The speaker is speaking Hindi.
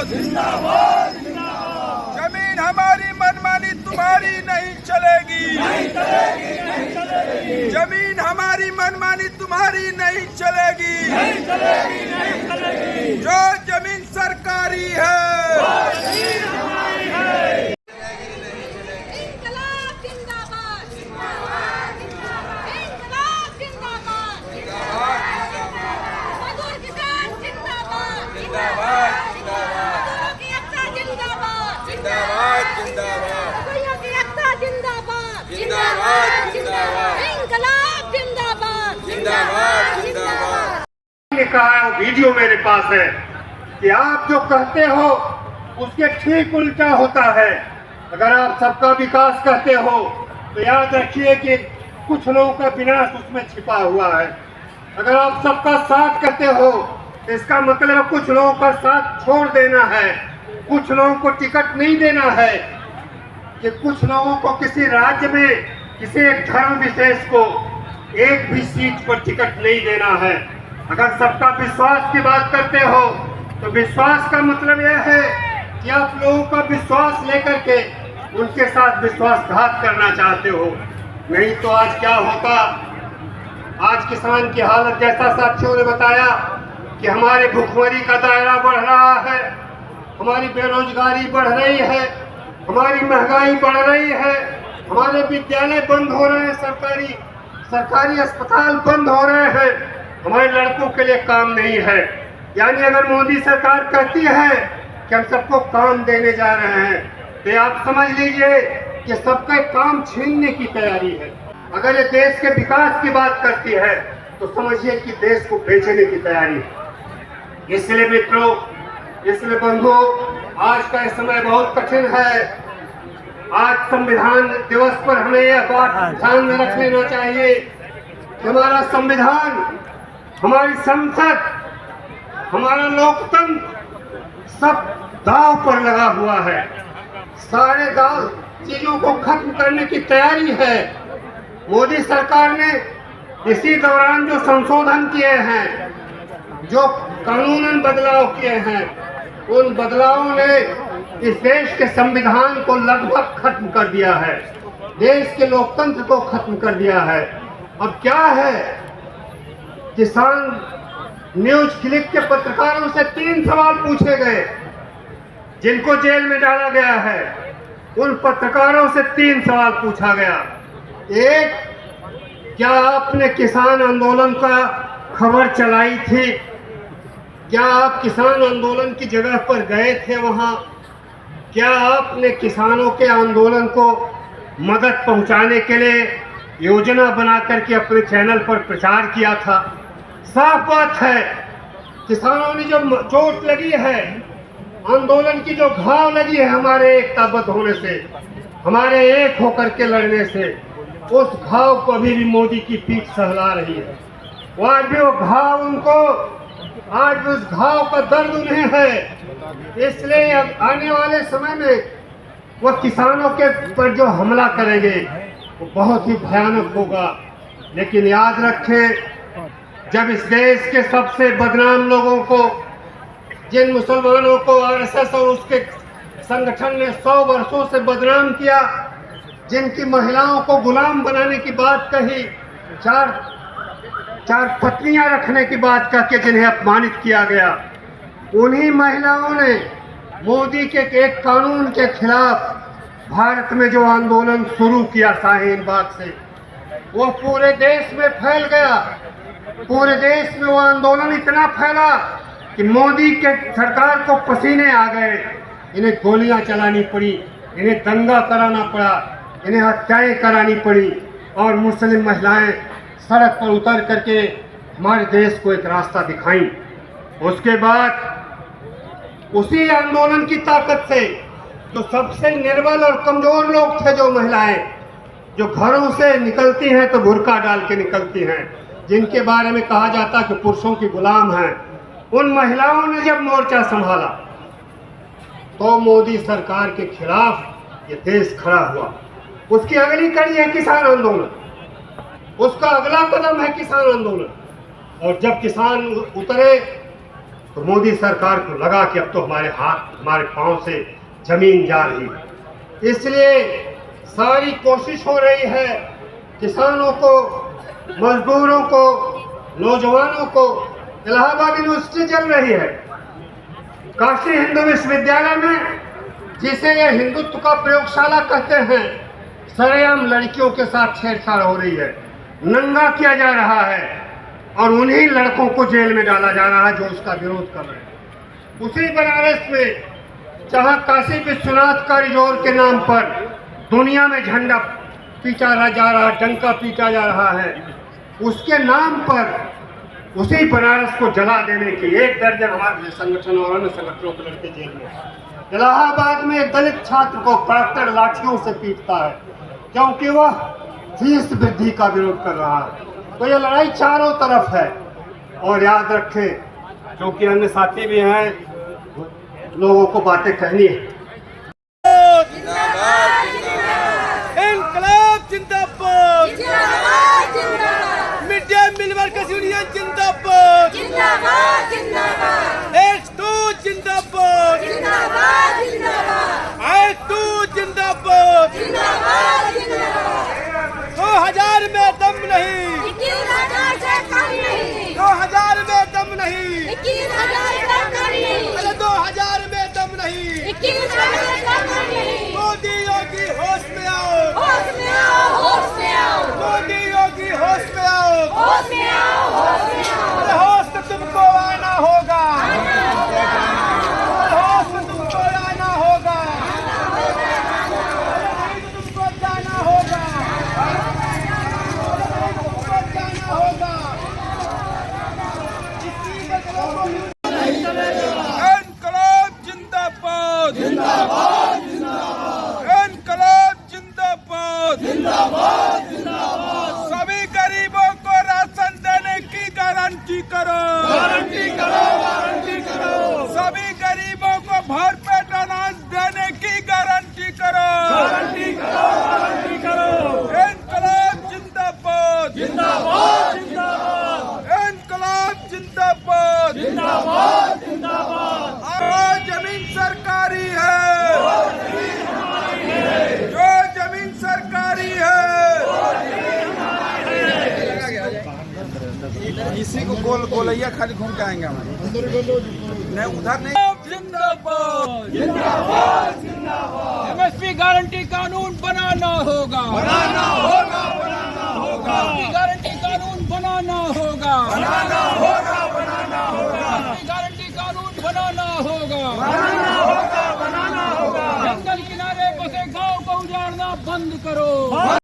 जिंदाबाद। जमीन हमारी मनमानी तुम्हारी नहीं चलेगी। जमीन हमारी मनमानी तुम्हारी नहीं चलेगी। जो जमीन सरकारी है ने कहा है, वो वीडियो मेरे पास है कि आप जो कहते हो उसके ठीक उल्टा होता है। अगर आप सबका विकास कहते हो तो याद रखिए कि कुछ लोगों का विनाश उसमें छिपा हुआ है। अगर आप सबका साथ कहते हो तो इसका मतलब कुछ लोगों का साथ छोड़ देना है, कुछ लोगों को टिकट नहीं देना है, कि कुछ लोगों को किसी राज्य में किसी एक धर्म विशेष को एक भी सीट पर टिकट नहीं देना है। अगर सबका विश्वास की बात करते हो तो विश्वास का मतलब यह है कि आप लोगों का विश्वास लेकर के उनके साथ विश्वासघात करना चाहते हो। नहीं तो आज क्या होता, आज किसान की हालत जैसा साथियों ने बताया कि हमारे भुखमरी का दायरा बढ़ रहा है, हमारी बेरोजगारी बढ़ रही है, हमारी महंगाई बढ़ रही है, हमारे विद्यालय बंद हो रहे हैं, सरकारी अस्पताल बंद हो रहे हैं, हमारे लड़कों के लिए काम नहीं है। यानी अगर मोदी सरकार कहती है कि हम सबको काम देने जा रहे हैं तो आप समझ लीजिए कि सबका काम छीनने की तैयारी है। अगर ये देश के विकास की बात करती है तो समझिए कि देश को बेचने की तैयारी है। इसलिए मित्रों, इसलिए बंधुओं, आज का ये समय बहुत कठिन है। आज संविधान दिवस पर हमें यह बात ध्यान में रख लेना चाहिए कि हमारा संविधान, हमारी संसद, हमारा लोकतंत्र सब दांव पर लगा हुआ है। सारे दांव चीजों को खत्म करने की तैयारी है। मोदी सरकार ने इसी दौरान जो संशोधन किए हैं, जो कानूनन बदलाव किए हैं, उन बदलावों ने इस देश के संविधान को लगभग खत्म कर दिया है, देश के लोकतंत्र को खत्म कर दिया है। अब क्या है, किसान न्यूज क्लिक के पत्रकारों से 3 सवाल पूछे गए, जिनको जेल में डाला गया है। उन पत्रकारों से 3 सवाल पूछा गया। एक, क्या आपने किसान आंदोलन का खबर चलाई थी? क्या आप किसान आंदोलन की जगह पर गए थे वहां? क्या आपने किसानों के आंदोलन को मदद पहुंचाने के लिए योजना बना करके अपने चैनल पर प्रचार किया था? साफ बात है, किसानों ने जो चोट लगी है, आंदोलन की जो घाव लगी है हमारे एकताबद्ध होने से, हमारे एक होकर के लड़ने से, उस घाव को अभी भी मोदी की पीठ सहला रही है। वो आज भी वो घाव उनको, आज भी उस घाव का दर्द उन्हें है। इसलिए अब आने वाले समय में वो किसानों के पर जो हमला करेंगे वो बहुत ही भयानक होगा। लेकिन याद रखें, जब इस देश के सबसे बदनाम लोगों को, जिन मुसलमानों को आरएसएस और उसके संगठन ने 100 वर्षों से बदनाम किया, जिनकी महिलाओं को गुलाम बनाने की बात कही, चार पत्नियां रखने की बात कह के जिन्हें अपमानित किया गया, उन्हीं महिलाओं ने मोदी के एक कानून के खिलाफ भारत में जो आंदोलन शुरू किया शाहीन बाग से, वो पूरे देश में फैल गया। पूरे देश में वो आंदोलन इतना फैला कि मोदी के सरकार को पसीने आ गए, इन्हें गोलियां चलानी पड़ी, इन्हें दंगा कराना पड़ा, इन्हें हत्याएं करानी पड़ी, और मुस्लिम महिलाएं सड़क पर उतर करके हमारे देश को एक रास्ता दिखाई। उसके बाद उसी आंदोलन की ताकत से जो सबसे निर्बल और कमजोर लोग थे, जो महिलाएं जो घरों से निकलती हैं तो बुर्का डाल के निकलती हैं, जिनके बारे में कहा जाता कि पुरुषों की गुलाम हैं, उन महिलाओं ने जब मोर्चा संभाला तो मोदी सरकार के खिलाफ ये देश खड़ा हुआ। उसकी अगली कड़ी है किसान आंदोलन, उसका अगला कदम है किसान आंदोलन। और जब किसान उतरे तो मोदी सरकार को लगा कि अब तो हमारे हाथ हमारे पांव से जमीन जा रही है। इसलिए सारी कोशिश हो रही है किसानों को, मजदूरों को, नौजवानों को। इलाहाबाद यूनिवर्सिटी चल रही है, काशी हिंदू विश्वविद्यालय में, जिसे ये हिंदुत्व का प्रयोगशाला कहते हैं, सरेआम लड़कियों के साथ छेड़छाड़ हो रही है, नंगा किया जा रहा है और उन्हीं लड़कों को जेल में डाला जा रहा है जो उसका विरोध कर रहे हैं। उसी बनारस में जहां काशी विश्वनाथ कॉरिडोर के नाम पर दुनिया में झंडा पीटा जा रहा, डंका पीटा जा रहा है, उसके नाम पर उसी बनारस को जला देने के 1 दर्जन हमारे संगठन और अन्य संगठनों के लड़के जेल में। इलाहाबाद में एक दलित छात्र को कलेक्टर लाठियों से पीटता है क्योंकि वह फीस वृद्धि का विरोध कर रहा है। तो ये लड़ाई चारों तरफ है। और याद रखें, क्योंकि अन्य साथी भी हैं, लोगों को बातें कहनी है। इनकलाब जिंदाबाद, mid day meal workers union जिंदाबाद, H2 जिंदाबाद, I2 जिंदाबाद, 2000 में दम नहीं, 2000 में दम नहीं, अरे 2000 में दम नहीं। मोदी योगी होश में आओ, मोदी योगी होश में आओ, अरे होश तो तुमको आना होगा, होश तो तुमको आना होगा, तुमको जाना होगा, तुमको जाना होगा। इनकलाब जिंदाबाद, जिंदाबाद, इनकलाब जिंदाबाद, जिंदाबाद, सभी गरीबों को राशन देने की गारंटी करो, गारंटी करो, गारंटी करो। सभी गरीबों को भरपेट अनाज देने की गारंटी करो, गारंटी करो, गारंटी करो। इनकलाब जिंदाबाद, जिंदाबाद, इनकलाब जिंदाबाद, जिंदाबाद, आज जमीन सरकारी है, जो जमीन सरकारी है, इसी को गोल गोलैया खाली घूम के आएंगे हम, नहीं उधर नहीं। जिंदाबाद, जिंदाबाद, MSP गारंटी कानून बनाना होगा, बनाना होगा, बनाना होगा। MSP गारंटी कानून बनाना होगा, बनाना होगा, बनाना होगा। MSP गारंटी कानून बनाना होगा, बनाना होगा, बनाना होगा। जंगल किनारे बसे गांव को उजाड़ना बंद करो।